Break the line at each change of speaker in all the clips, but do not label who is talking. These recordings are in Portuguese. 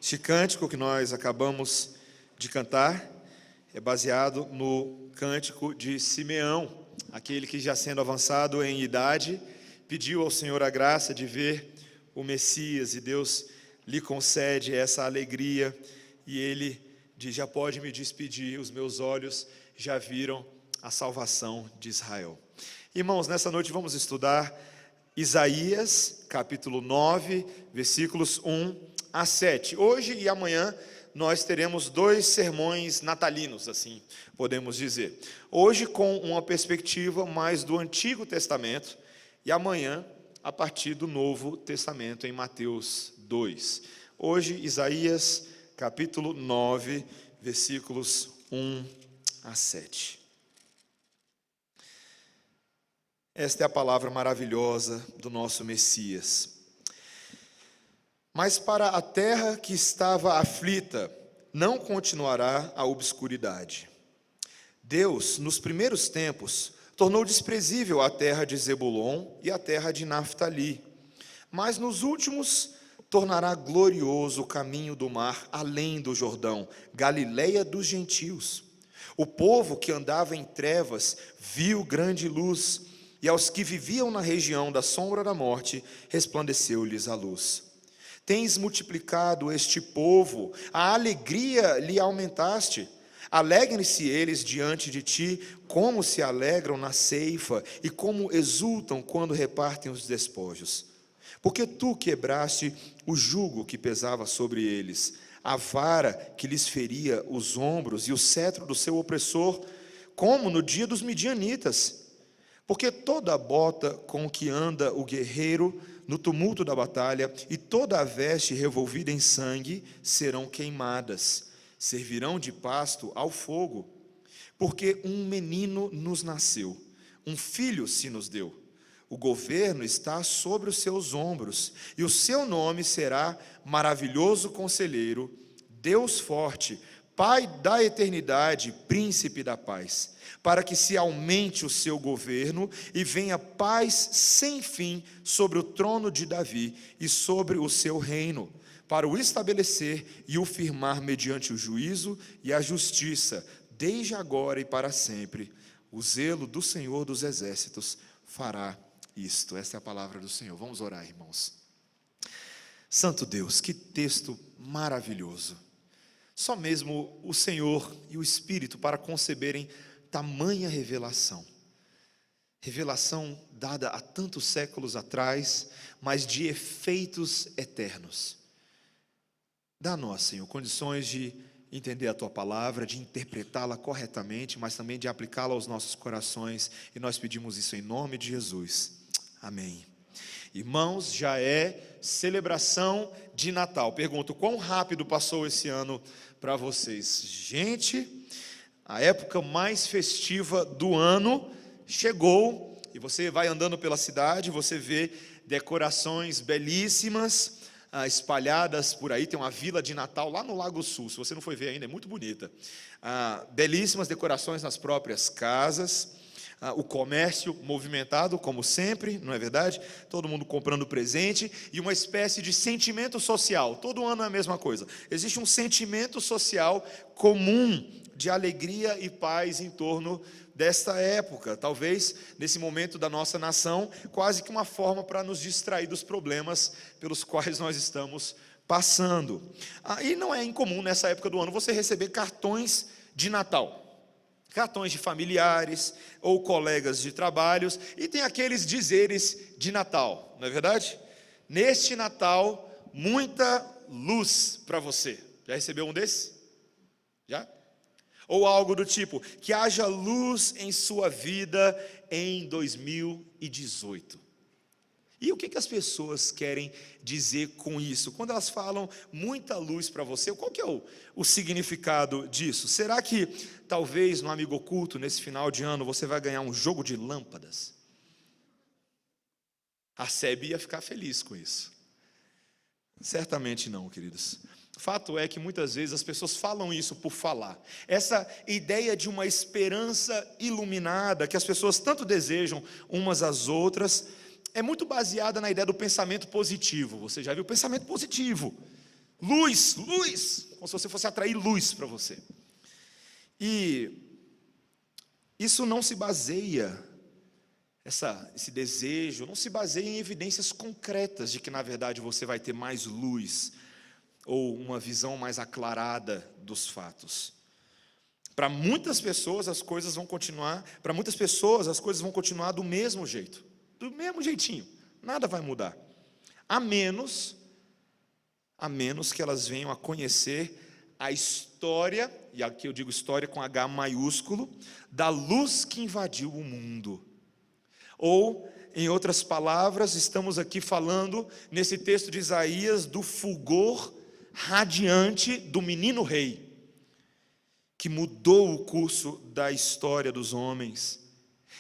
Este cântico que nós acabamos de cantar é baseado no cântico de Simeão, aquele que, já sendo avançado em idade, pediu ao Senhor a graça de ver o Messias, e Deus lhe concede essa alegria, e ele diz: já pode me despedir, os meus olhos já viram a salvação de Israel. Irmãos, nessa noite vamos estudar Isaías, capítulo 9, versículos 1 a 7. Hoje e amanhã nós teremos dois sermões natalinos, assim podemos dizer. Hoje com uma perspectiva mais do Antigo Testamento, e amanhã a partir do Novo Testamento, em Mateus 2. Hoje, Isaías, capítulo 9, versículos 1 a 7. Esta é a palavra maravilhosa do nosso Messias. Mas para a terra que estava aflita, não continuará a obscuridade. Deus, nos primeiros tempos, tornou desprezível a terra de Zebulon e a terra de Naftali. Mas nos últimos, tornará glorioso o caminho do mar além do Jordão, Galileia dos gentios. O povo que andava em trevas viu grande luz, e aos que viviam na região da sombra da morte, resplandeceu-lhes a luz. Tens multiplicado este povo, a alegria lhe aumentaste. Alegrem-se eles diante de ti, como se alegram na ceifa, e como exultam quando repartem os despojos. Porque tu quebraste o jugo que pesava sobre eles, a vara que lhes feria os ombros, e o cetro do seu opressor, como no dia dos midianitas. Porque toda a bota com que anda o guerreiro no tumulto da batalha, e toda a veste revolvida em sangue, serão queimadas, servirão de pasto ao fogo. Porque um menino nos nasceu, um filho se nos deu. O governo está sobre os seus ombros, e o seu nome será Maravilhoso Conselheiro, Deus Forte, Pai da Eternidade, Príncipe da Paz. Para que se aumente o seu governo e venha paz sem fim sobre o trono de Davi e sobre o seu reino, para o estabelecer e o firmar mediante o juízo e a justiça, desde agora e para sempre. O zelo do Senhor dos Exércitos fará isto. Esta é a palavra do Senhor. Vamos orar, irmãos. Santo Deus, que texto maravilhoso. Só mesmo o Senhor e o Espírito para conceberem tamanha revelação. Revelação dada há tantos séculos atrás, mas de efeitos eternos. Dá-nos, Senhor, condições de entender a Tua palavra, de interpretá-la corretamente, mas também de aplicá-la aos nossos corações, e nós pedimos isso em nome de Jesus. Amém. Irmãos, já é celebração de Natal. Pergunto, quão rápido passou esse ano para vocês? Gente, a época mais festiva do ano chegou, e você vai andando pela cidade, você vê decorações belíssimas espalhadas por aí. Tem uma vila de Natal lá no Lago Sul, se você não foi ver ainda, é muito bonita. Belíssimas decorações nas próprias casas. O comércio movimentado, como sempre, não é verdade? Todo mundo comprando presente, e uma espécie de sentimento social. Todo ano é a mesma coisa. Existe um sentimento social comum de alegria e paz em torno desta época. Talvez, nesse momento da nossa nação, quase que uma forma para nos distrair dos problemas pelos quais nós estamos passando. E não é incomum, nessa época do ano, você receber cartões de Natal. Cartões de familiares ou colegas de trabalhos, e tem aqueles dizeres de Natal, não é verdade? Neste Natal, muita luz para você. Já recebeu um desses? Já? Ou algo do tipo, que haja luz em sua vida em 2018. E o que as pessoas querem dizer com isso? Quando elas falam muita luz para você, qual que é o significado disso? Será que talvez no Amigo Oculto, nesse final de ano, você vai ganhar um jogo de lâmpadas? A SEB ia ficar feliz com isso. Certamente não, queridos. Fato é que muitas vezes as pessoas falam isso por falar. Essa ideia de uma esperança iluminada, que as pessoas tanto desejam umas às outras, é muito baseada na ideia do pensamento positivo. Você já viu? Pensamento positivo. Luz, luz, como se você fosse atrair luz para você. E isso não se baseia, esse desejo, não se baseia em evidências concretas de que, na verdade, você vai ter mais luz, ou uma visão mais aclarada dos fatos. Para muitas pessoas as coisas vão continuar do mesmo jeito, do mesmo jeitinho, nada vai mudar, a menos que elas venham a conhecer a história, e aqui eu digo história com H maiúsculo, da luz que invadiu o mundo. Ou, em outras palavras, estamos aqui falando, nesse texto de Isaías, do fulgor radiante do menino rei, que mudou o curso da história dos homens.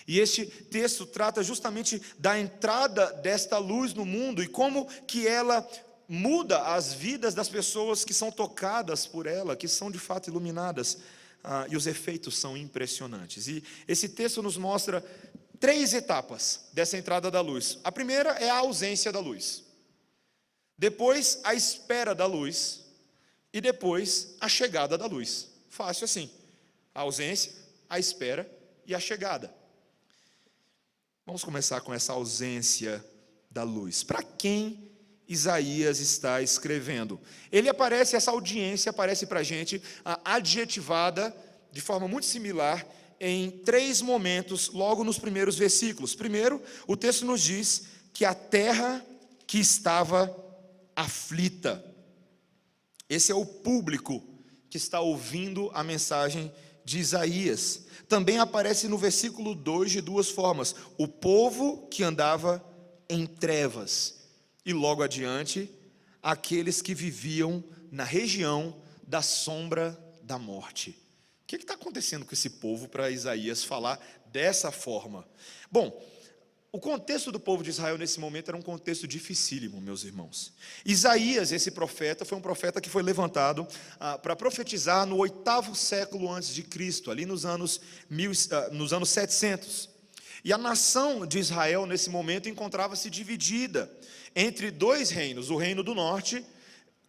E este texto trata justamente da entrada desta luz no mundo e como que ela muda as vidas das pessoas que são tocadas por ela, que são de fato iluminadas. E os efeitos são impressionantes. E esse texto nos mostra 3 etapas dessa entrada da luz. A primeira é a ausência da luz. Depois, a espera da luz. E depois, a chegada da luz. Fácil assim. A ausência, a espera e a chegada. Vamos começar com essa ausência da luz. Para quem Isaías está escrevendo? Essa audiência aparece para a gente adjetivada de forma muito similar em 3 momentos, logo nos primeiros versículos. Primeiro, o texto nos diz que a terra que estava aflita. Esse é o público que está ouvindo a mensagem de Isaías. Também aparece no versículo 2 de 2 formas: o povo que andava em trevas. E logo adiante, aqueles que viviam na região da sombra da morte. O que está acontecendo com esse povo para Isaías falar dessa forma? Bom, o contexto do povo de Israel nesse momento era um contexto dificílimo, meus irmãos. Isaías, esse profeta, foi um profeta que foi levantado para profetizar no 8º século antes de Cristo, ali nos anos 700. E a nação de Israel, nesse momento, encontrava-se dividida entre 2 reinos, o reino do norte,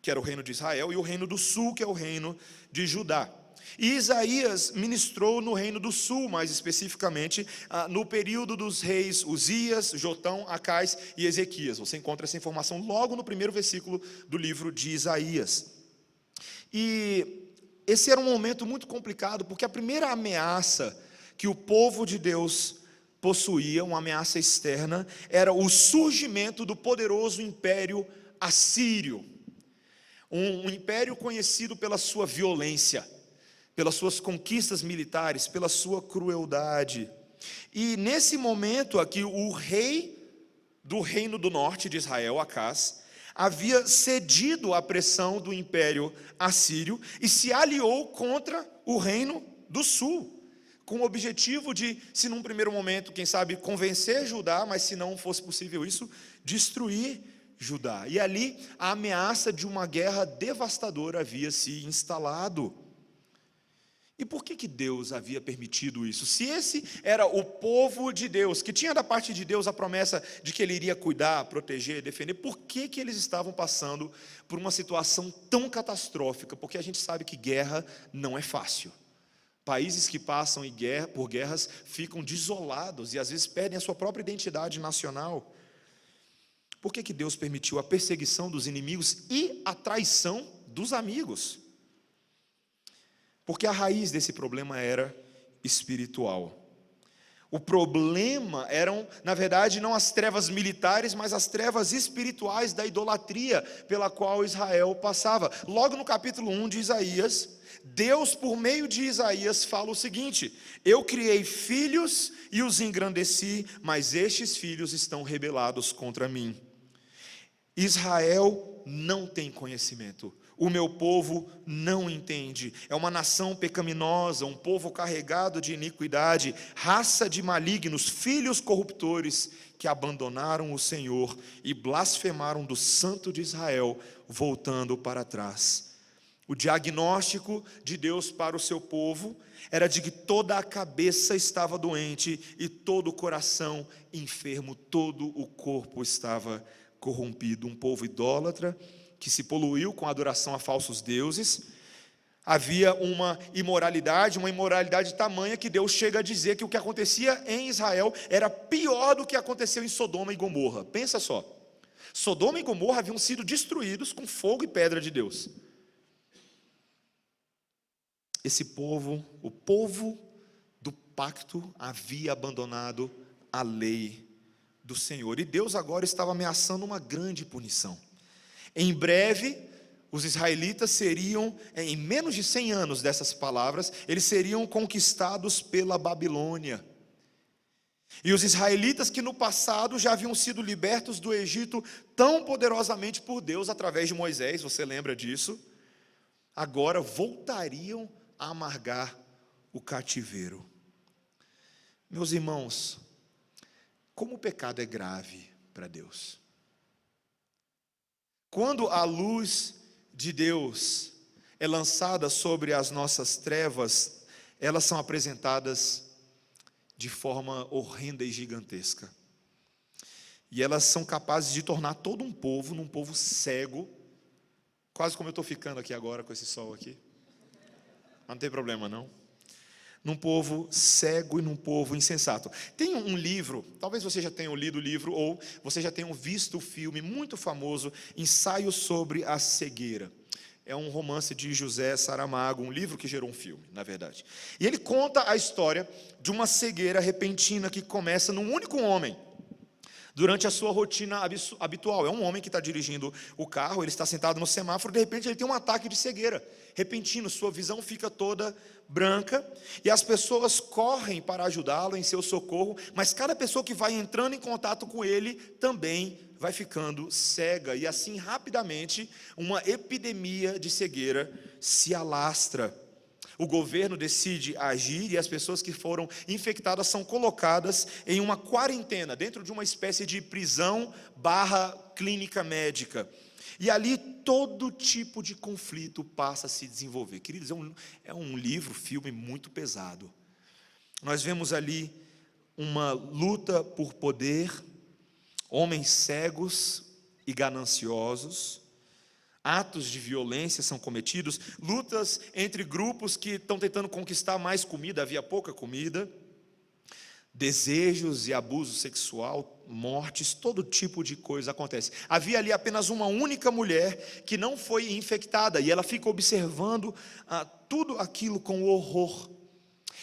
que era o reino de Israel, e o reino do sul, que é o reino de Judá. E Isaías ministrou no reino do sul, mais especificamente, no período dos reis Uzias, Jotão, Acais e Ezequias. Você encontra essa informação logo no primeiro versículo do livro de Isaías. E esse era um momento muito complicado, porque a primeira ameaça que o povo de Deus possuía, uma ameaça externa, era o surgimento do poderoso império assírio. Um império conhecido pela sua violência, pelas suas conquistas militares, pela sua crueldade. E nesse momento aqui, o rei do reino do norte de Israel, Acás, havia cedido à pressão do império assírio e se aliou contra o reino do sul, com o objetivo de, se num primeiro momento, quem sabe, convencer Judá, mas se não fosse possível isso, destruir Judá. E ali a ameaça de uma guerra devastadora havia se instalado. E por que Deus havia permitido isso? Se esse era o povo de Deus, que tinha da parte de Deus a promessa de que Ele iria cuidar, proteger, defender, por que eles estavam passando por uma situação tão catastrófica? Porque a gente sabe que guerra não é fácil. Países que passam por guerras ficam desolados e às vezes perdem a sua própria identidade nacional. Por que Deus permitiu a perseguição dos inimigos e a traição dos amigos? Porque a raiz desse problema era espiritual. O problema eram, na verdade, não as trevas militares, mas as trevas espirituais da idolatria pela qual Israel passava. Logo no capítulo 1 de Isaías, Deus, por meio de Isaías, fala o seguinte: eu criei filhos e os engrandeci, mas estes filhos estão rebelados contra mim. Israel não tem conhecimento, o meu povo não entende, é uma nação pecaminosa, um povo carregado de iniquidade, raça de malignos, filhos corruptores, que abandonaram o Senhor e blasfemaram do Santo de Israel, voltando para trás. O diagnóstico de Deus para o seu povo era de que toda a cabeça estava doente e todo o coração enfermo, todo o corpo estava corrompido. Um povo idólatra que se poluiu com a adoração a falsos deuses. Havia uma imoralidade tamanha que Deus chega a dizer que o que acontecia em Israel era pior do que aconteceu em Sodoma e Gomorra. Pensa só, Sodoma e Gomorra haviam sido destruídos com fogo e pedra de Deus. Esse povo, o povo do pacto, havia abandonado a lei do Senhor, e Deus agora estava ameaçando uma grande punição. Em breve, os israelitas seriam, em menos de 100 anos dessas palavras, eles seriam conquistados pela Babilônia. E os israelitas que no passado já haviam sido libertos do Egito tão poderosamente por Deus através de Moisés, você lembra disso? Agora voltariam a amargar o cativeiro. Meus irmãos, como o pecado é grave para Deus. Quando a luz de Deus é lançada sobre as nossas trevas, elas são apresentadas de forma horrenda e gigantesca. E elas são capazes de tornar todo um povo num povo cego, quase como eu estou ficando aqui agora com esse sol aqui. Mas não tem problema não. Num povo cego e num povo insensato. Tem um livro, talvez você já tenha lido o livro, ou você já tenha visto o filme muito famoso, Ensaio sobre a Cegueira. É um romance de José Saramago, um livro que gerou um filme, na verdade. E ele conta a história de uma cegueira repentina que começa num único homem, durante a sua rotina habitual. É um homem que está dirigindo o carro, ele está sentado no semáforo, de repente ele tem um ataque de cegueira repentino, sua visão fica toda branca, e as pessoas correm para ajudá-lo em seu socorro, mas cada pessoa que vai entrando em contato com ele também vai ficando cega, e assim rapidamente uma epidemia de cegueira se alastra. O governo decide agir e as pessoas que foram infectadas são colocadas em uma quarentena, dentro de uma espécie de prisão / clínica médica. E ali todo tipo de conflito passa a se desenvolver. Queridos, é um livro, filme muito pesado. Nós vemos ali uma luta por poder, homens cegos e gananciosos, atos de violência são cometidos, lutas entre grupos que estão tentando conquistar mais comida, havia pouca comida, desejos e abuso sexual, mortes, todo tipo de coisa acontece. Havia ali apenas uma única mulher que não foi infectada, e ela fica observando tudo aquilo com horror.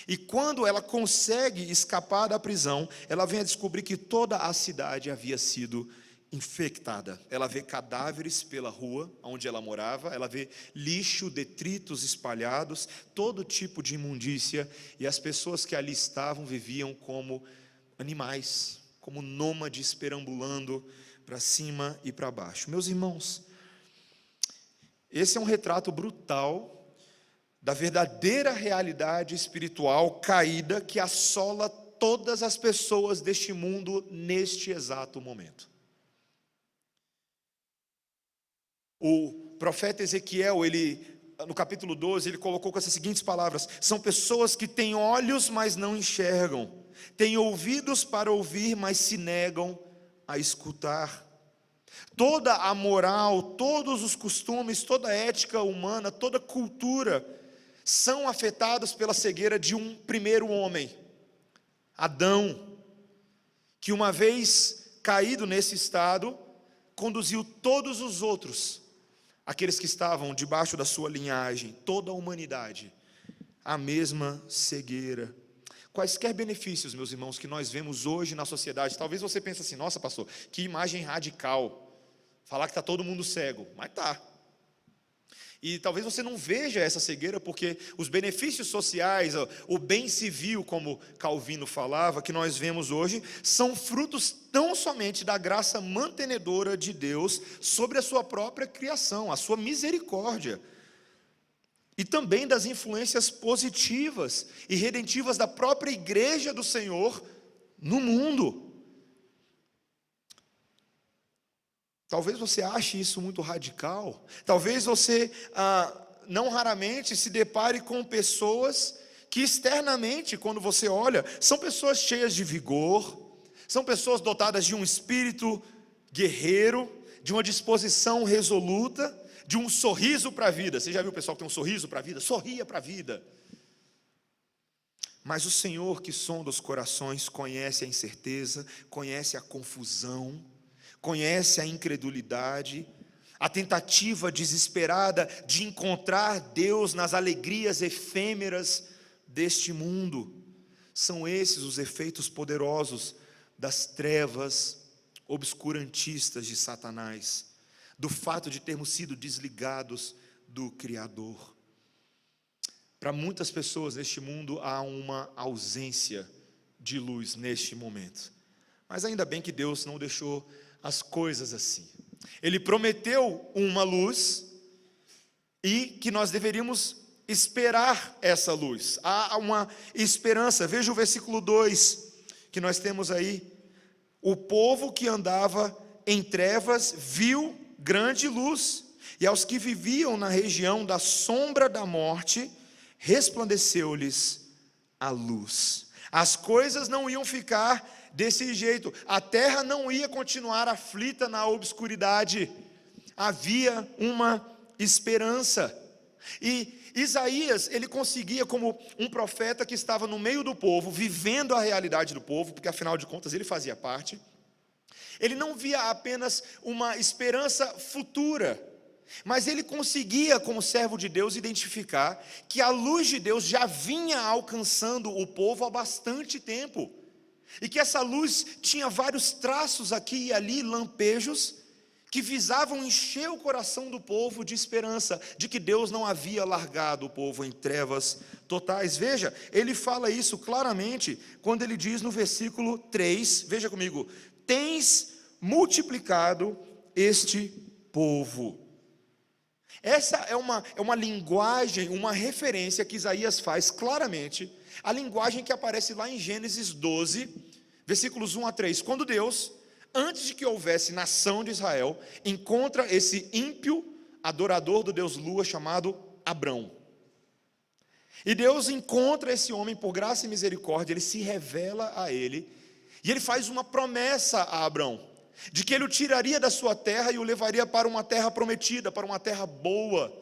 E quando ela consegue escapar da prisão, ela vem a descobrir que toda a cidade havia sido infectada. Ela vê cadáveres pela rua onde ela morava, ela vê lixo, detritos espalhados, todo tipo de imundícia, e as pessoas que ali estavam viviam como animais, como nômades perambulando para cima e para baixo. Meus irmãos, esse é um retrato brutal da verdadeira realidade espiritual caída que assola todas as pessoas deste mundo neste exato momento. O profeta Ezequiel, no capítulo 12, ele colocou com essas seguintes palavras: são pessoas que têm olhos, mas não enxergam, têm ouvidos para ouvir, mas se negam a escutar. Toda a moral, todos os costumes, toda a ética humana, toda a cultura são afetados pela cegueira de um primeiro homem, Adão, que uma vez caído nesse estado, conduziu todos os outros, aqueles que estavam debaixo da sua linhagem, toda a humanidade, a mesma cegueira. Quaisquer benefícios, meus irmãos, que nós vemos hoje na sociedade, talvez você pense assim: nossa, pastor, que imagem radical, falar que está todo mundo cego, mas está. E talvez você não veja essa cegueira, porque os benefícios sociais, o bem civil, como Calvino falava, que nós vemos hoje, são frutos tão somente da graça mantenedora de Deus sobre a sua própria criação, a sua misericórdia, e também das influências positivas e redentivas da própria igreja do Senhor no mundo. Talvez você ache isso muito radical. Talvez você não raramente se depare com pessoas que externamente, quando você olha, são pessoas cheias de vigor, são pessoas dotadas de um espírito guerreiro, de uma disposição resoluta, de um sorriso para a vida. Você já viu o pessoal que tem um sorriso para a vida? Sorria para a vida. Mas o Senhor que sonda os corações conhece a incerteza, conhece a confusão, conhece a incredulidade, a tentativa desesperada de encontrar Deus nas alegrias efêmeras deste mundo. São esses os efeitos poderosos das trevas obscurantistas de Satanás, do fato de termos sido desligados do Criador. Para muitas pessoas neste mundo há uma ausência de luz neste momento. Mas ainda bem que Deus não deixou as coisas assim. Ele prometeu uma luz e que nós deveríamos esperar essa luz. Há uma esperança. Veja o versículo 2 que nós temos aí. O povo que andava em trevas viu grande luz, e aos que viviam na região da sombra da morte, resplandeceu-lhes a luz. As coisas não iam ficar desse jeito, a terra não ia continuar aflita na obscuridade, havia uma esperança. E Isaías, ele conseguia, como um profeta que estava no meio do povo, vivendo a realidade do povo, porque afinal de contas ele fazia parte, ele não via apenas uma esperança futura, mas ele conseguia, como servo de Deus, identificar que a luz de Deus já vinha alcançando o povo há bastante tempo, e que essa luz tinha vários traços aqui e ali, lampejos, que visavam encher o coração do povo de esperança, de que Deus não havia largado o povo em trevas totais. Veja, ele fala isso claramente, quando ele diz no versículo 3, veja comigo, tens multiplicado este povo. Essa é uma linguagem, uma referência que Isaías faz claramente, a linguagem que aparece lá em Gênesis 12, versículos 1 a 3, quando Deus, antes de que houvesse nação de Israel, encontra esse ímpio adorador do Deus Lua chamado Abrão. E Deus encontra esse homem por graça e misericórdia, ele se revela a ele, e ele faz uma promessa a Abrão, de que ele o tiraria da sua terra e o levaria para uma terra prometida, para uma terra boa,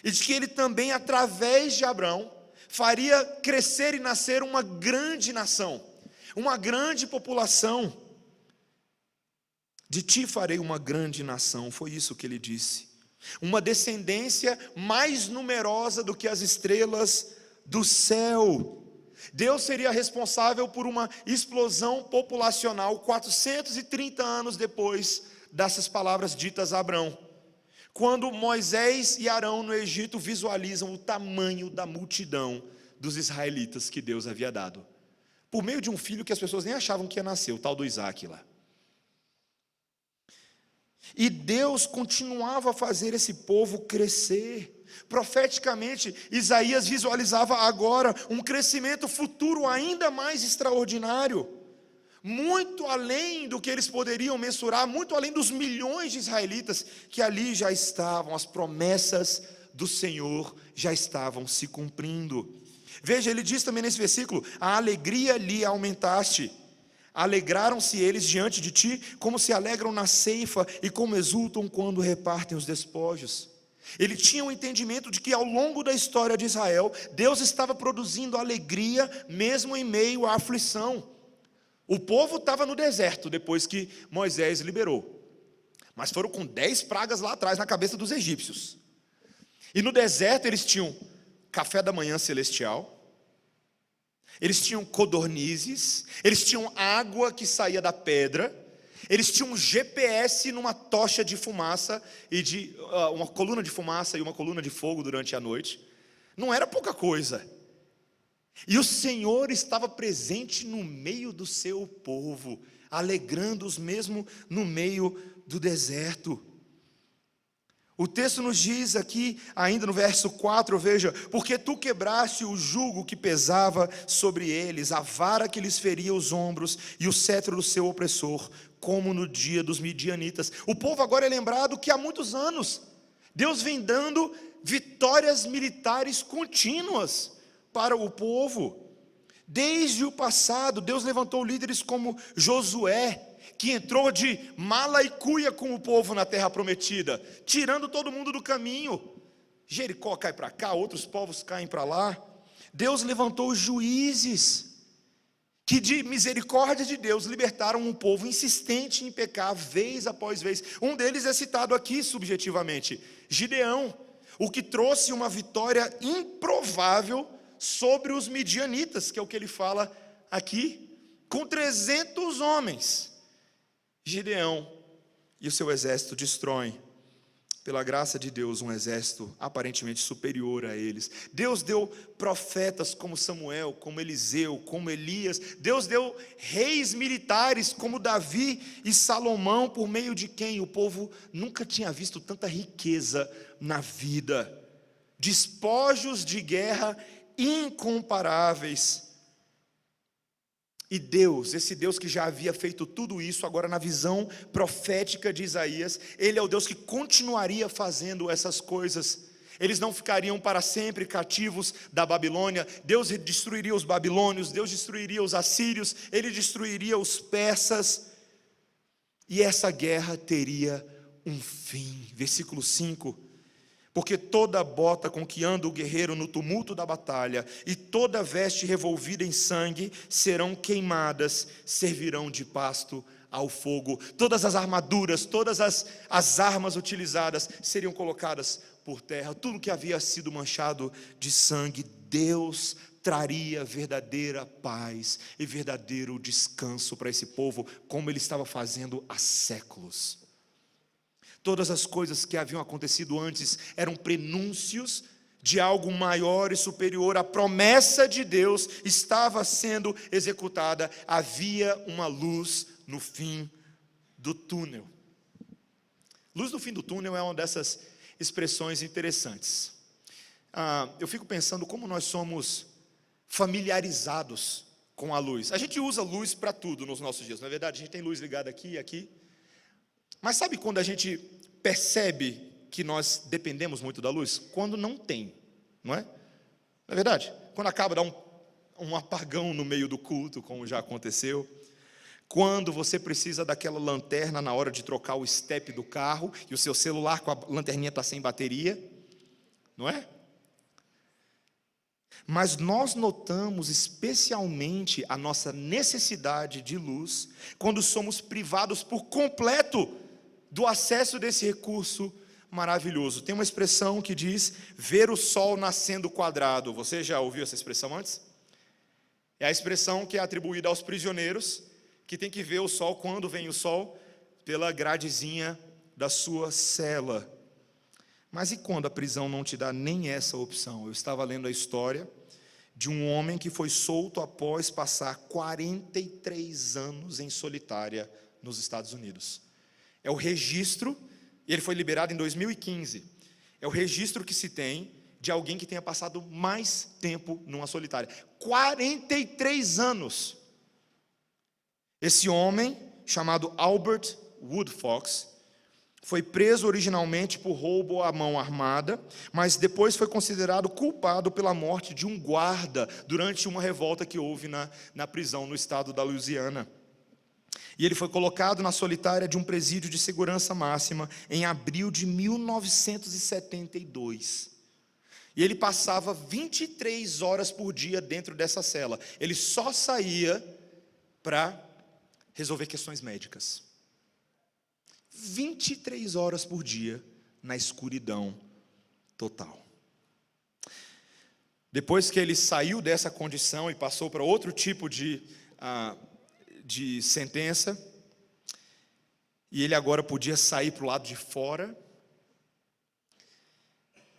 e de que ele também, através de Abrão, faria crescer e nascer uma grande nação, uma grande população. De ti farei uma grande nação, foi isso que ele disse. Uma descendência mais numerosa do que as estrelas do céu. Deus seria responsável por uma explosão populacional 430 anos depois dessas palavras ditas a Abrão. Quando Moisés e Arão no Egito visualizam o tamanho da multidão dos israelitas que Deus havia dado, por meio de um filho que as pessoas nem achavam que ia nascer, o tal do Isaac lá. E Deus continuava a fazer esse povo crescer. Profeticamente, Isaías visualizava agora um crescimento futuro ainda mais extraordinário, muito além do que eles poderiam mensurar, muito além dos milhões de israelitas que ali já estavam. As promessas do Senhor já estavam se cumprindo. Veja, ele diz também nesse versículo: a alegria lhe aumentaste. Alegraram-se eles diante de ti, como se alegram na ceifa e como exultam quando repartem os despojos. Ele tinha o entendimento de que ao longo da história de Israel, Deus estava produzindo alegria mesmo em meio à aflição. O povo estava no deserto depois que Moisés liberou, mas foram com 10 pragas lá atrás na cabeça dos egípcios. E no deserto eles tinham café da manhã celestial, eles tinham codornizes, eles tinham água que saía da pedra, eles tinham um GPS numa tocha de fumaça, e uma coluna de fumaça e uma coluna de fogo durante a noite. Não era pouca coisa. E o Senhor estava presente no meio do seu povo, alegrando-os mesmo no meio do deserto. O texto nos diz aqui, ainda no verso 4, veja: porque tu quebraste o jugo que pesava sobre eles, a vara que lhes feria os ombros e o cetro do seu opressor, como no dia dos midianitas. O povo agora é lembrado que há muitos anos Deus vem dando vitórias militares contínuas para o povo. Desde o passado, Deus levantou líderes como Josué, que entrou de mala e cuia com o povo na terra prometida, tirando todo mundo do caminho. Jericó cai para cá, outros povos caem para lá. Deus levantou juízes que de misericórdia de Deus libertaram um povo insistente em pecar vez após vez. Um deles é citado aqui subjetivamente, Gideão, o que trouxe uma vitória improvável sobre os midianitas, que é o que ele fala aqui, com 300 homens. Gideão e o seu exército destroem, pela graça de Deus, um exército aparentemente superior a eles. Deus deu profetas como Samuel, como Eliseu, como Elias. Deus deu reis militares como Davi e Salomão, por meio de quem o povo nunca tinha visto tanta riqueza na vida. Despojos de guerra incomparáveis. E Deus, esse Deus que já havia feito tudo isso, agora na visão profética de Isaías, Ele é o Deus que continuaria fazendo essas coisas. Eles não ficariam para sempre cativos da Babilônia. Deus destruiria os babilônios, Deus destruiria os assírios, Ele destruiria os persas. E essa guerra teria um fim. Versículo 5. Porque toda bota com que anda o guerreiro no tumulto da batalha e toda veste revolvida em sangue serão queimadas, servirão de pasto ao fogo. Todas as armaduras, todas as armas utilizadas seriam colocadas por terra. Tudo que havia sido manchado de sangue, Deus traria verdadeira paz e verdadeiro descanso para esse povo, como Ele estava fazendo há séculos. Todas as coisas que haviam acontecido antes eram prenúncios de algo maior e superior. A promessa de Deus estava sendo executada. Havia uma luz no fim do túnel. Luz no fim do túnel é uma dessas expressões interessantes. Eu fico pensando como nós somos familiarizados com a luz. A gente usa luz para tudo nos nossos dias, não é verdade? A gente tem luz ligada aqui e aqui. Mas sabe quando a gente percebe que nós dependemos muito da luz? Quando não tem, não é? Não é verdade? Quando acaba, dá um apagão no meio do culto, como já aconteceu. Quando você precisa daquela lanterna na hora de trocar o step do carro e o seu celular com a lanterninha está sem bateria, não é? Mas nós notamos especialmente a nossa necessidade de luz quando somos privados por completo do acesso desse recurso maravilhoso. Tem uma expressão que diz ver o sol nascendo quadrado. Você já ouviu essa expressão antes? É a expressão que é atribuída aos prisioneiros, que tem que ver o sol quando vem o sol, pela gradezinha da sua cela. Mas e quando a prisão não te dá nem essa opção? Eu estava lendo a história de um homem que foi solto após passar 43 anos em solitária nos Estados Unidos. É o registro, e ele foi liberado em 2015, é o registro que se tem de alguém que tenha passado mais tempo numa solitária. 43 anos. Esse homem, chamado Albert Woodfox, foi preso originalmente por roubo à mão armada, mas depois foi considerado culpado pela morte de um guarda durante uma revolta que houve na prisão no estado da Louisiana. E ele foi colocado na solitária de um presídio de segurança máxima em abril de 1972. E ele passava 23 horas por dia dentro dessa cela. Ele só saía para resolver questões médicas. 23 horas por dia na escuridão total. Depois que ele saiu dessa condição e passou para outro tipo de sentença, e ele agora podia sair para o lado de fora,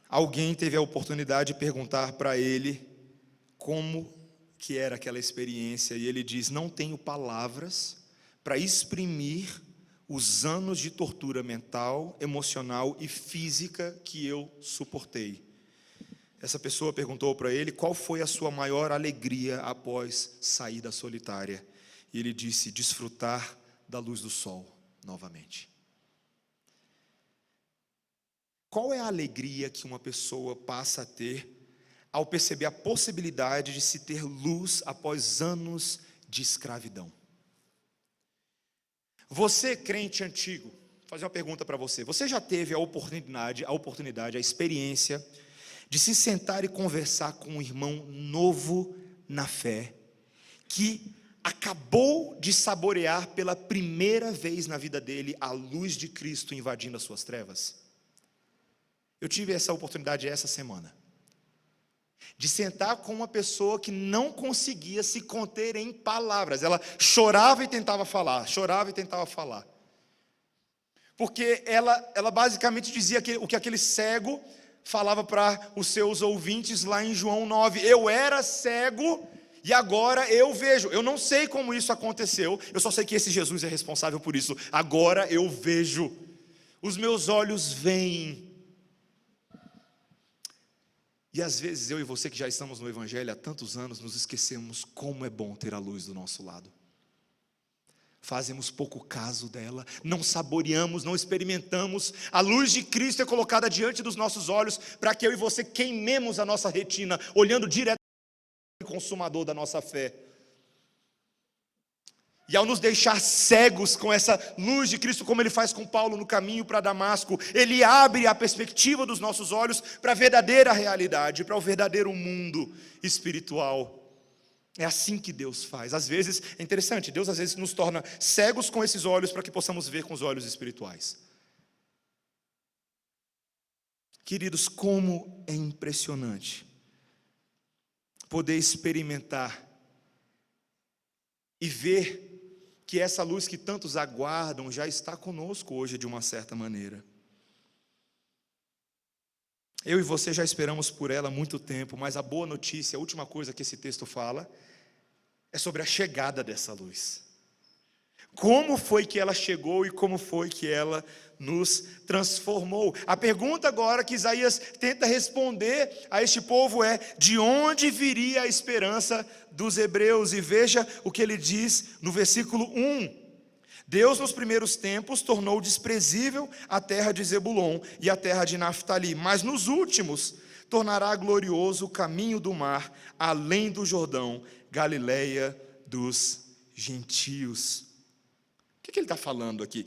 alguém teve a oportunidade de perguntar para ele como que era aquela experiência, e ele diz: não tenho palavras para exprimir os anos de tortura mental, emocional e física que eu suportei. Essa pessoa perguntou para ele qual foi a sua maior alegria após sair da solitária. E ele disse: desfrutar da luz do sol novamente. Qual é a alegria que uma pessoa passa a ter ao perceber a possibilidade de se ter luz após anos de escravidão? Você, crente antigo, vou fazer uma pergunta para você. Você já teve a oportunidade, a experiência de se sentar e conversar com um irmão novo na fé, que acabou de saborear pela primeira vez na vida dele a luz de Cristo invadindo as suas trevas? Eu tive essa oportunidade essa semana, de sentar com uma pessoa que não conseguia se conter em palavras. Ela chorava e tentava falar, porque ela basicamente dizia o que aquele cego falava para os seus ouvintes lá em João 9: eu era cego e agora eu vejo. Eu não sei como isso aconteceu, eu só sei que esse Jesus é responsável por isso. Agora eu vejo, os meus olhos veem. E às vezes eu e você que já estamos no Evangelho há tantos anos, nos esquecemos como é bom ter a luz do nosso lado. Fazemos pouco caso dela, não saboreamos, não experimentamos. A luz de Cristo é colocada diante dos nossos olhos para que eu e você queimemos a nossa retina, olhando direto para o consumador da nossa fé. E ao nos deixar cegos com essa luz de Cristo, como ele faz com Paulo no caminho para Damasco, ele abre a perspectiva dos nossos olhos para a verdadeira realidade, para o verdadeiro mundo espiritual. É assim que Deus faz. Às vezes, é interessante, Deus às vezes nos torna cegos com esses olhos para que possamos ver com os olhos espirituais. Queridos, como é impressionante poder experimentar e ver que essa luz que tantos aguardam já está conosco hoje de uma certa maneira. Eu e você já esperamos por ela há muito tempo, mas a boa notícia, a última coisa que esse texto fala, é sobre a chegada dessa luz. Como foi que ela chegou e como foi que ela nos transformou? A pergunta agora que Isaías tenta responder a este povo é: de onde viria a esperança dos hebreus? E veja o que ele diz no versículo 1. Deus nos primeiros tempos tornou desprezível a terra de Zebulon e a terra de Naftali, mas nos últimos tornará glorioso o caminho do mar, além do Jordão, Galileia dos gentios. O que ele está falando aqui?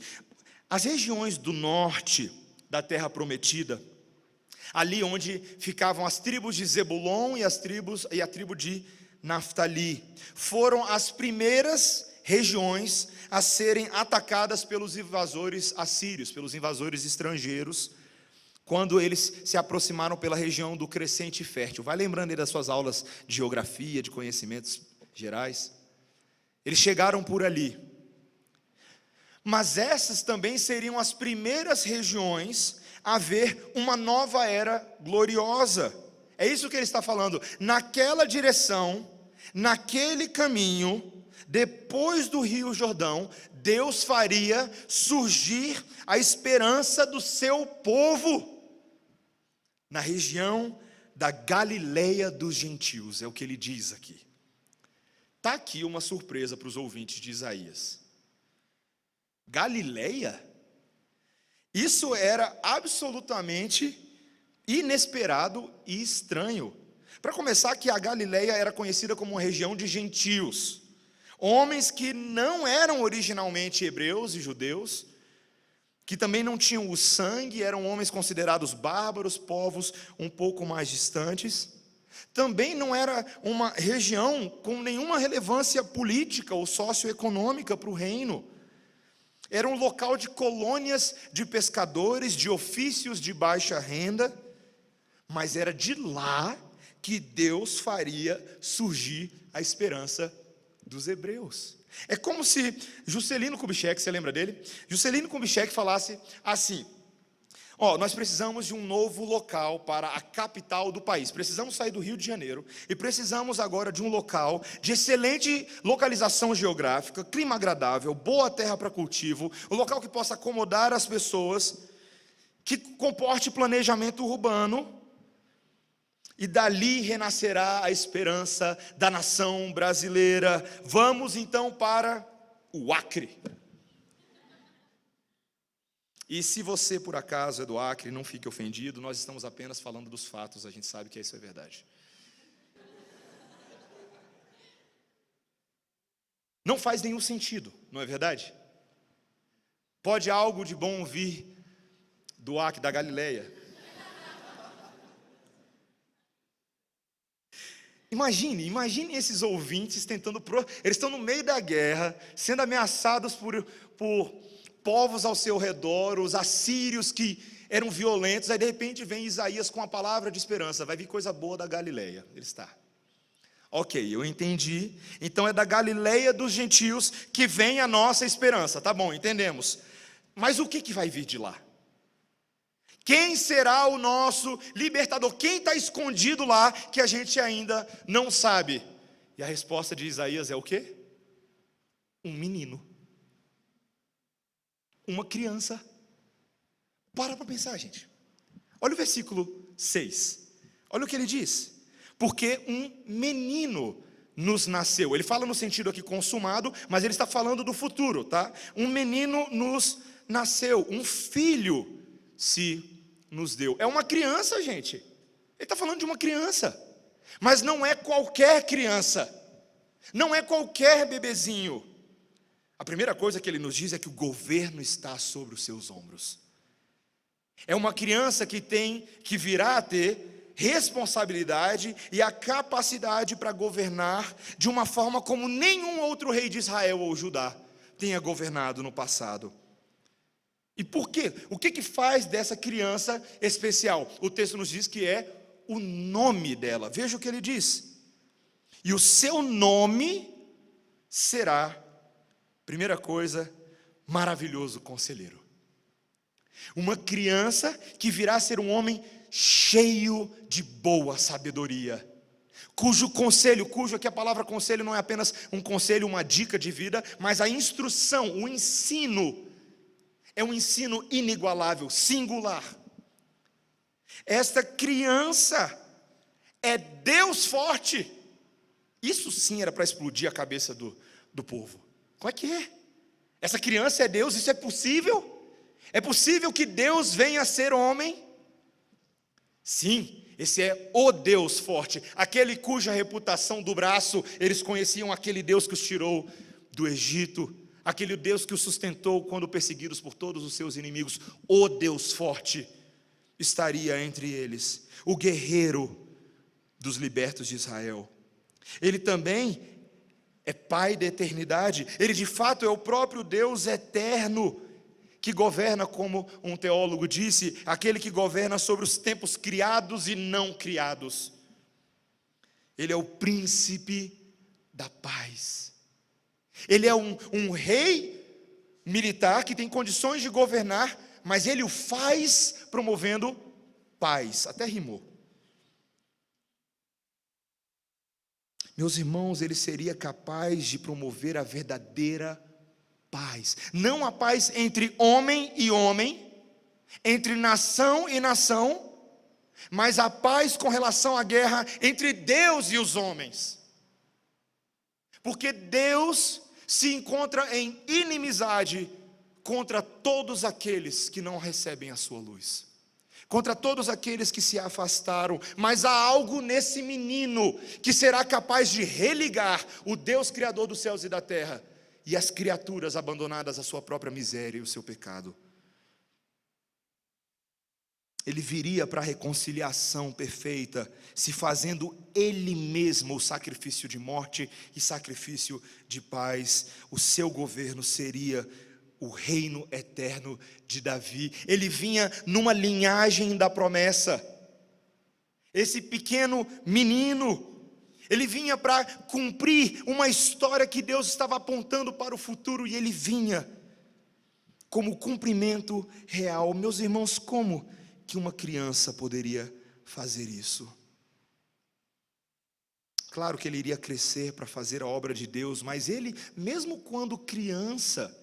As regiões do norte da terra prometida, ali onde ficavam as tribos de Zebulon e a tribo de Naftali, foram as primeiras regiões a serem atacadas pelos invasores assírios, pelos invasores estrangeiros, quando eles se aproximaram pela região do Crescente Fértil. Vai lembrando aí das suas aulas de geografia, de conhecimentos gerais. Eles chegaram por ali. Mas essas também seriam as primeiras regiões a ver uma nova era gloriosa. É isso que ele está falando. Naquela direção, naquele caminho, depois do Rio Jordão, Deus faria surgir a esperança do seu povo na região da Galileia dos gentios, é o que ele diz aqui. Está aqui uma surpresa para os ouvintes de Isaías. Galileia? Isso era absolutamente inesperado e estranho. Para começar, que a Galileia era conhecida como uma região de gentios, homens que não eram originalmente hebreus e judeus, que também não tinham o sangue, eram homens considerados bárbaros, povos um pouco mais distantes. Também não era uma região com nenhuma relevância política ou socioeconômica para o reino. Era um local de colônias de pescadores, de ofícios de baixa renda, mas era de lá que Deus faria surgir a esperança dos hebreus. É como se Juscelino Kubitschek, você lembra dele? Juscelino Kubitschek falasse assim: nós precisamos de um novo local para a capital do país. Precisamos sair do Rio de Janeiro e precisamos agora de um local de excelente localização geográfica, clima agradável, boa terra para cultivo, um local que possa acomodar as pessoas, que comporte planejamento urbano, e dali renascerá a esperança da nação brasileira. Vamos então para o Acre. E se você por acaso é do Acre, não fique ofendido, nós estamos apenas falando dos fatos, a gente sabe que isso é verdade. Não faz nenhum sentido, não é verdade? Pode algo de bom vir do Acre, da Galileia? Imagine esses ouvintes tentando, eles estão no meio da guerra, sendo ameaçados por povos ao seu redor, os assírios que eram violentos, aí de repente vem Isaías com a palavra de esperança, vai vir coisa boa da Galileia. Ele está, ok, eu entendi, então é da Galileia dos gentios que vem a nossa esperança, tá bom, entendemos, mas o que vai vir de lá? Quem será o nosso libertador? Quem está escondido lá que a gente ainda não sabe? E a resposta de Isaías é o quê? Um menino. Uma criança. Para pensar, gente. Olha o versículo 6. Olha o que ele diz. Porque um menino nos nasceu. Ele fala no sentido aqui consumado, mas ele está falando do futuro, tá? Um menino nos nasceu. Um filho se nos deu. É uma criança, gente. Ele está falando de uma criança. Mas não é qualquer criança. Não é qualquer bebezinho. A primeira coisa que ele nos diz é que o governo está sobre os seus ombros. É uma criança que virá a ter responsabilidade e a capacidade para governar de uma forma como nenhum outro rei de Israel ou Judá tenha governado no passado. E por quê? O que faz dessa criança especial? O texto nos diz que é o nome dela. Veja o que ele diz. E o seu nome será, primeira coisa, maravilhoso conselheiro. Uma criança que virá a ser um homem cheio de boa sabedoria, cujo aqui a palavra conselho não é apenas um conselho, uma dica de vida, mas a instrução, o ensino, é um ensino inigualável, singular. Esta criança é Deus forte. Isso sim era para explodir a cabeça do povo. Como é que é? Essa criança é Deus, isso é possível? É possível que Deus venha a ser homem? Sim, esse é o Deus forte, aquele cuja reputação do braço, eles conheciam aquele Deus que os tirou do Egito, aquele Deus que os sustentou quando perseguidos por todos os seus inimigos. O Deus forte estaria entre eles, o guerreiro dos libertos de Israel. Ele também é Pai da eternidade, ele de fato é o próprio Deus eterno, que governa, como um teólogo disse, aquele que governa sobre os tempos criados e não criados. Ele é o príncipe da paz. Ele é um rei militar que tem condições de governar, mas ele o faz promovendo paz. Até rimou. Meus irmãos, ele seria capaz de promover a verdadeira paz. Não a paz entre homem e homem, entre nação e nação, mas a paz com relação à guerra entre Deus e os homens. Porque Deus se encontra em inimizade contra todos aqueles que não recebem a sua luz, contra todos aqueles que se afastaram, mas há algo nesse menino que será capaz de religar o Deus Criador dos céus e da terra e as criaturas abandonadas à sua própria miséria e o seu pecado. Ele viria para a reconciliação perfeita, se fazendo ele mesmo o sacrifício de morte e sacrifício de paz. O seu governo seria o reino eterno de Davi. Ele vinha numa linhagem da promessa. Esse pequeno menino, ele vinha para cumprir uma história que Deus estava apontando para o futuro, e ele vinha como cumprimento real. Meus irmãos, como que uma criança poderia fazer isso? Claro que ele iria crescer para fazer a obra de Deus, mas ele, mesmo quando criança,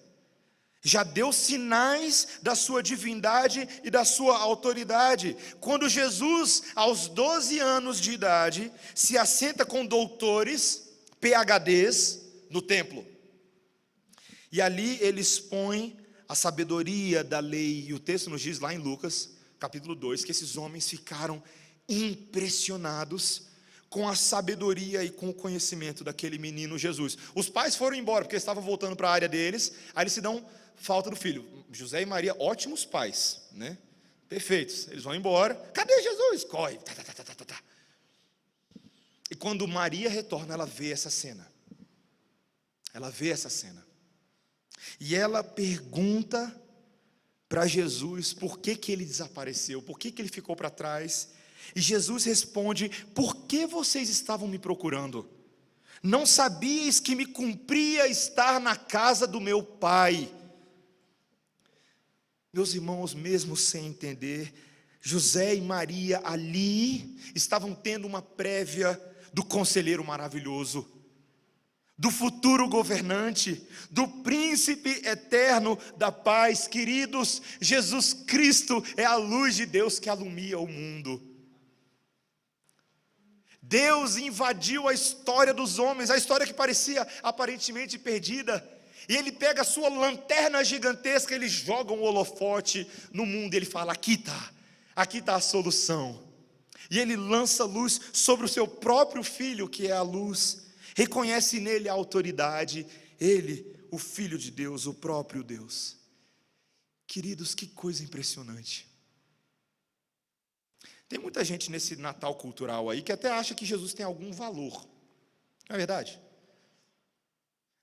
já deu sinais da sua divindade e da sua autoridade. Quando Jesus, aos 12 anos de idade, se assenta com doutores, PhDs, no templo, e ali ele expõe a sabedoria da lei, e o texto nos diz lá em Lucas, capítulo 2, que esses homens ficaram impressionados com a sabedoria e com o conhecimento daquele menino Jesus. Os pais foram embora, porque eles estavam voltando para a área deles, aí eles se dão falta do filho. José e Maria, ótimos pais, né? Perfeitos. Eles vão embora. Cadê Jesus? Corre. Tá, tá, tá, tá, tá, tá. E quando Maria retorna, ela vê essa cena. Ela vê essa cena. E ela pergunta para Jesus por que ele desapareceu, por que ele ficou para trás. E Jesus responde: por que vocês estavam me procurando? Não sabíeis que me cumpria estar na casa do meu Pai? Meus irmãos, mesmo sem entender, José e Maria ali estavam tendo uma prévia do conselheiro maravilhoso, do futuro governante, do príncipe eterno da paz. Queridos, Jesus Cristo é a luz de Deus que alumia o mundo. Deus invadiu a história dos homens, a história que parecia aparentemente perdida, e Ele pega a sua lanterna gigantesca, Ele joga um holofote no mundo, e Ele fala: aqui está a solução. E Ele lança luz sobre o seu próprio Filho, que é a luz, reconhece nele a autoridade, Ele, o Filho de Deus, o próprio Deus. Queridos, que coisa impressionante. Tem muita gente nesse Natal cultural aí que até acha que Jesus tem algum valor, não é verdade?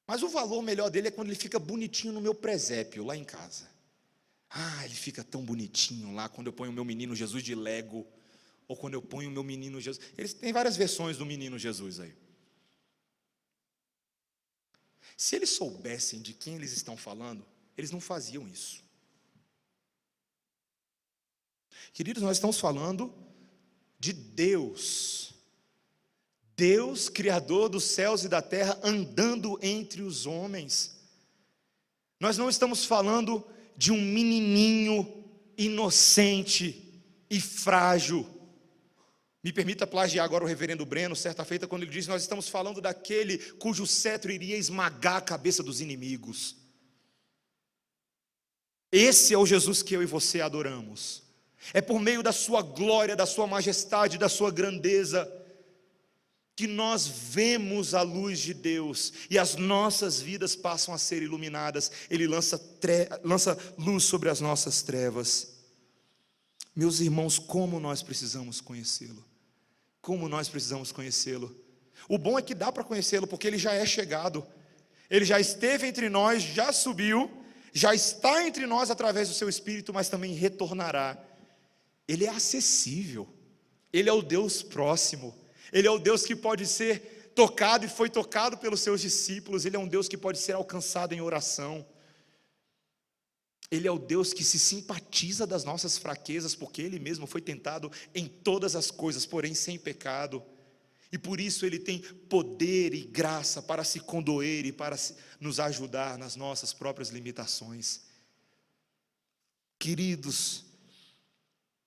Mas o valor melhor dele é quando ele fica bonitinho no meu presépio, lá em casa. Ele fica tão bonitinho lá, quando eu ponho o meu menino Jesus de Lego, ou quando eu ponho o meu menino Jesus. Eles têm várias versões do menino Jesus aí. Se eles soubessem de quem eles estão falando, eles não faziam isso. Queridos, nós estamos falando de Deus, Deus, Criador dos céus e da terra, andando entre os homens. Nós não estamos falando de um menininho inocente e frágil. Me permita plagiar agora o reverendo Breno, certa feita, quando ele diz: nós estamos falando daquele cujo cetro iria esmagar a cabeça dos inimigos. Esse é o Jesus que eu e você adoramos. É por meio da sua glória, da sua majestade, da sua grandeza, que nós vemos a luz de Deus, e as nossas vidas passam a ser iluminadas. Ele lança luz sobre as nossas trevas. Meus irmãos, como nós precisamos conhecê-lo. Como nós precisamos conhecê-lo. O bom é que dá para conhecê-lo, porque ele já é chegado. Ele já esteve entre nós, já subiu, já está entre nós através do seu Espírito, mas também retornará. Ele é acessível, Ele é o Deus próximo, Ele é o Deus que pode ser tocado e foi tocado pelos seus discípulos, Ele é um Deus que pode ser alcançado em oração, Ele é o Deus que se simpatiza das nossas fraquezas, porque Ele mesmo foi tentado em todas as coisas, porém sem pecado, e por isso Ele tem poder e graça para se condoer e para nos ajudar nas nossas próprias limitações. Queridos,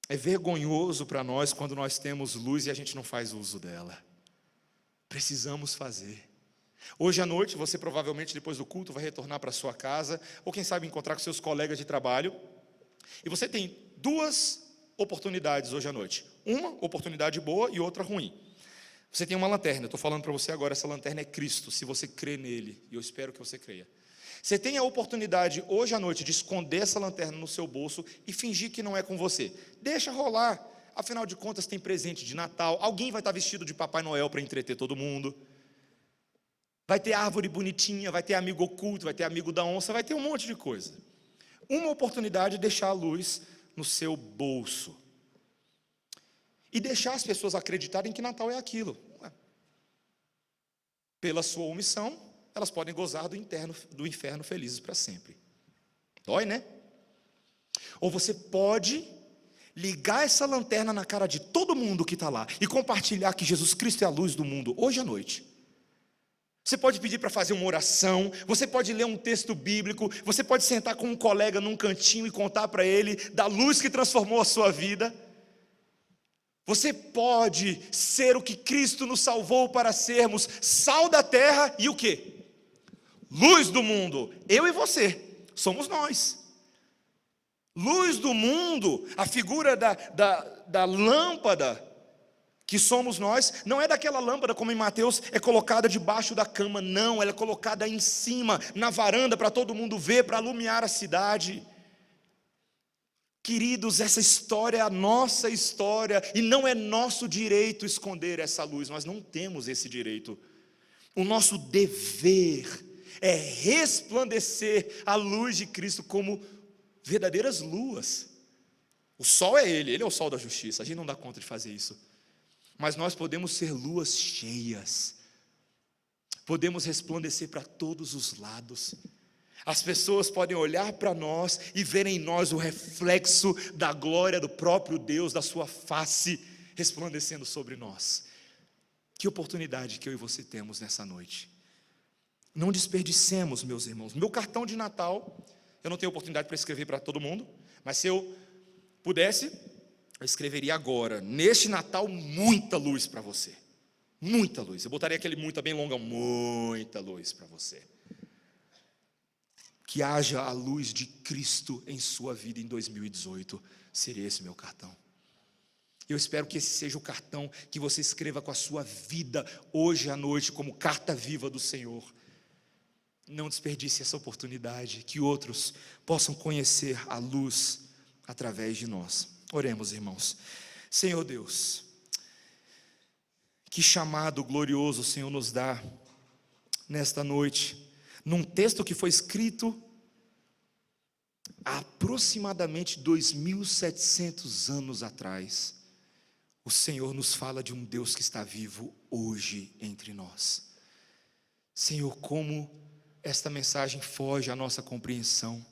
é vergonhoso para nós quando nós temos luz e a gente não faz uso dela. Precisamos fazer. Hoje à noite, você provavelmente depois do culto vai retornar para a sua casa, ou quem sabe encontrar com seus colegas de trabalho, e você tem duas oportunidades hoje à noite. Uma oportunidade boa e outra ruim. Você tem uma lanterna, eu estou falando para você agora, essa lanterna é Cristo, se você crê nele, e eu espero que você creia. Você tem a oportunidade hoje à noite de esconder essa lanterna no seu bolso e fingir que não é com você. Deixa rolar, afinal de contas tem presente de Natal, alguém vai estar vestido de Papai Noel para entreter todo mundo. Vai ter árvore bonitinha, vai ter amigo oculto, vai ter amigo da onça, vai ter um monte de coisa. Uma oportunidade de deixar a luz no seu bolso. E deixar as pessoas acreditarem que Natal é aquilo. Pela sua omissão, elas podem gozar do inferno felizes para sempre. Dói, né? Ou você pode ligar essa lanterna na cara de todo mundo que está lá e compartilhar que Jesus Cristo é a luz do mundo, hoje à noite. Você pode pedir para fazer uma oração, você pode ler um texto bíblico, você pode sentar com um colega num cantinho e contar para ele da luz que transformou a sua vida. Você pode ser o que Cristo nos salvou para sermos: sal da terra e o quê? Luz do mundo. Eu e você, somos nós. Luz do mundo, a figura da lâmpada que somos nós, não é daquela lâmpada como em Mateus, é colocada debaixo da cama, não, ela é colocada em cima, na varanda, para todo mundo ver, para iluminar a cidade. Queridos, essa história é a nossa história, e não é nosso direito esconder essa luz, nós não temos esse direito. O nosso dever é resplandecer a luz de Cristo como verdadeiras luas. O sol é Ele é o sol da justiça, a gente não dá conta de fazer isso. Mas nós podemos ser luas cheias, podemos resplandecer para todos os lados. As pessoas podem olhar para nós e ver em nós o reflexo da glória do próprio Deus, da sua face, resplandecendo sobre nós. Que oportunidade que eu e você temos nessa noite. Não desperdicemos, meus irmãos. Meu cartão de Natal, eu não tenho oportunidade para escrever para todo mundo, mas se eu pudesse, eu escreveria agora, neste Natal, muita luz para você. Muita luz. Eu botaria aquele muita bem longa, muita luz para você. Que haja a luz de Cristo em sua vida em 2018. Seria esse meu cartão. Eu espero que esse seja o cartão que você escreva com a sua vida hoje à noite, como carta viva do Senhor. Não desperdice essa oportunidade, que outros possam conhecer a luz através de nós. Oremos, irmãos. Senhor Deus, que chamado glorioso o Senhor nos dá nesta noite, num texto que foi escrito há aproximadamente 2.700 anos atrás. O Senhor nos fala de um Deus que está vivo hoje entre nós. Senhor, como esta mensagem foge à nossa compreensão,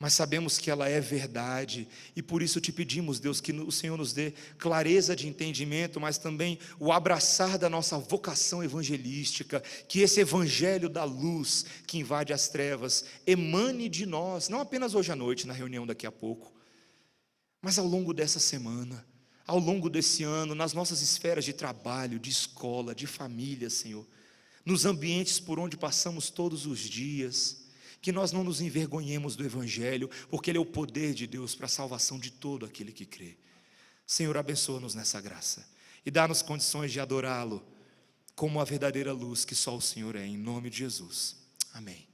mas sabemos que ela é verdade, e por isso te pedimos, Deus, que o Senhor nos dê clareza de entendimento, mas também o abraçar da nossa vocação evangelística, que esse evangelho da luz que invade as trevas emane de nós, não apenas hoje à noite, na reunião daqui a pouco, mas ao longo dessa semana, ao longo desse ano, nas nossas esferas de trabalho, de escola, de família, Senhor, nos ambientes por onde passamos todos os dias, que nós não nos envergonhemos do Evangelho, porque ele é o poder de Deus para a salvação de todo aquele que crê. Senhor, abençoa-nos nessa graça e dá-nos condições de adorá-lo como a verdadeira luz que só o Senhor é, em nome de Jesus. Amém.